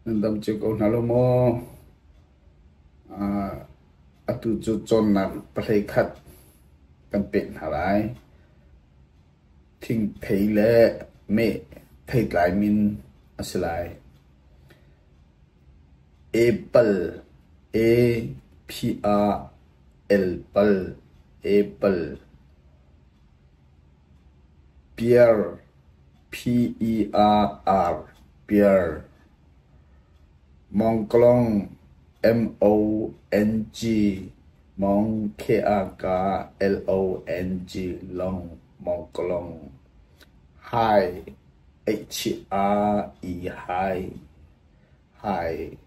Nandam cukup nalomo atu cucon na pelekat kampit halai ting thei le me thei lai min asilai apple a p r l pal apple pear p e r r pear mong klong M O N G mong K R K L O N G long mong klong hi H R E hi hi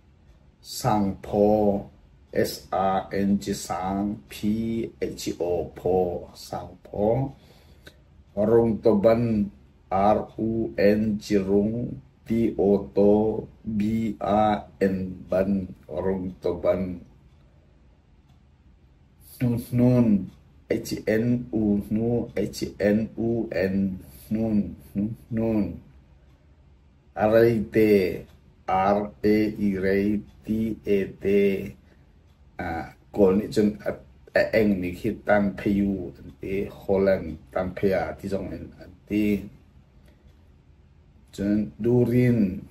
sang po S R N G sang P H O po sang po rung toban R U N G rung T O to B A N ban rung toban nun nun H N U nu H N U N nun nun arete R A I rei T A T còn ni chun eng ni khit tan phayu te Holland tan phaya ti jong en ti chun durin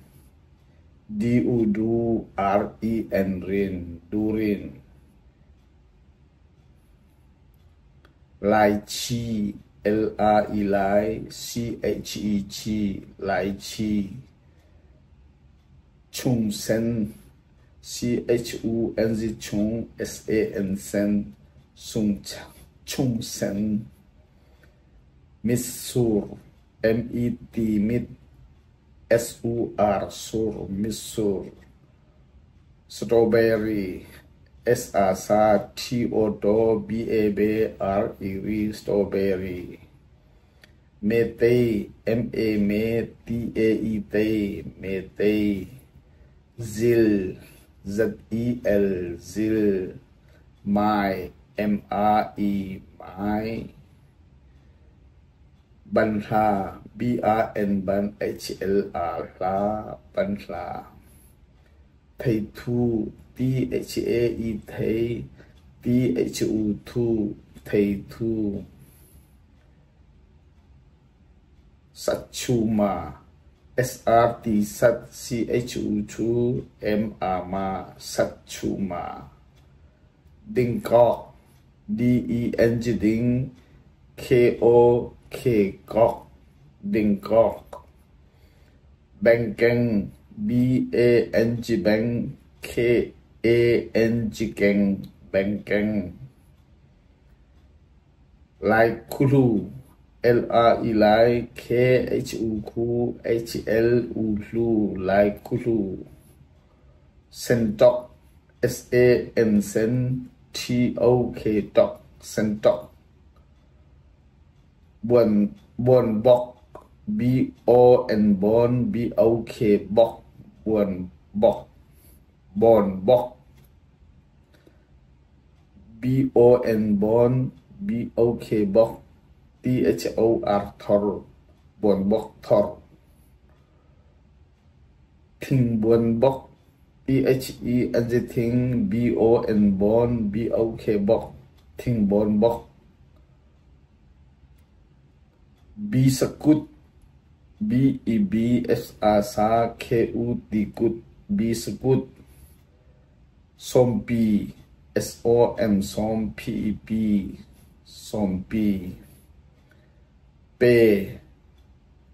D U du R E N rin durin lai chi L R E lai C H E chi lai chi chung sen C H U N Z chung S A N sen sung chung sen misur M E T mit S U R sur misur strawberry S A sa T O do B A B R E R strawberry mete M A me T A E T mete zil Z E L zil mai M R E mai ban la B R N ban H L R la ban la thầy thu T H A E thầy T H U thu thầy thu sát chuma S R T sat C H U thu M R ma sát chuma ding kok D E N G ding K O K kok ding kok bengkeng B A N G beng K A N G keng bengkeng lai kulu L R E lai K H U ku H L U lu lai kulu sentok S A N sen T O K tok sentok buồn buồn bok B O N bon B O K bok buồn bok bon bok B O N bon B O K bok T H O R thor buồn bok thor thing buồn bok T H E N G thing B O N bon B O K bok thing buồn bok B sakut B E B S A sa K U T kut B sakut sompi S O M som P E P sompi P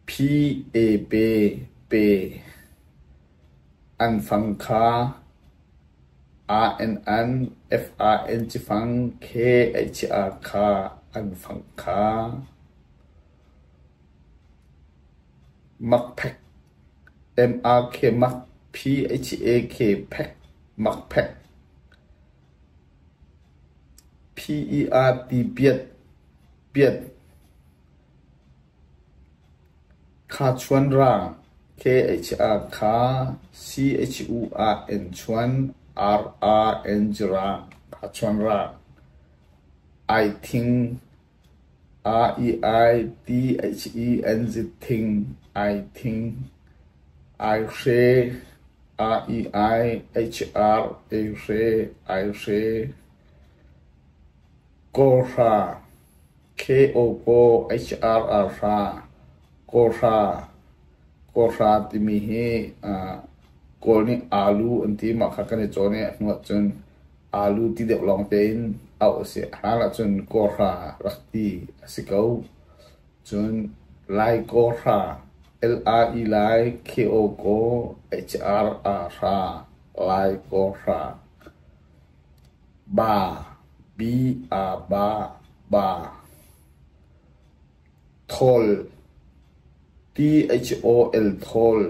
P A P P an phang kha R N N F R N G phang K H R kha an phang kha mặc pack M R K mặc P H A K pack mặc pack P E R T biết biết kha chuan rang K H R kha C H U R N chuan R R N G rang kha chuan rang I think R E I T H E N Z thing I think I say R E I H R A C Korha K O K H R R Ra Korha timihi kol ni alu anti makhakan chone nuat chun alu ti de long tein au se hala chun korha rakti asikau chun lai korha LRE lai K O K H R R Ra lai korha ba B A ba thol THOL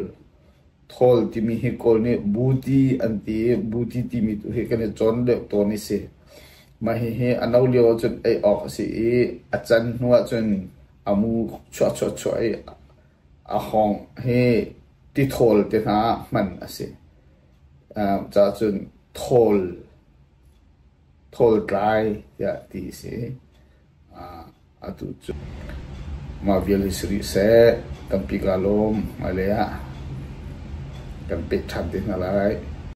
thol timi hi kol ni buti anti buti timi tu he kan chon de to ni se ma hi he anau leo chun ai ok si achan nuwa chun amu chwa ai a hong he ti thol te na man ase cha chun thol dry ya ti se atu chu ma vialisri se tampi kalom alea kan pe chat din alai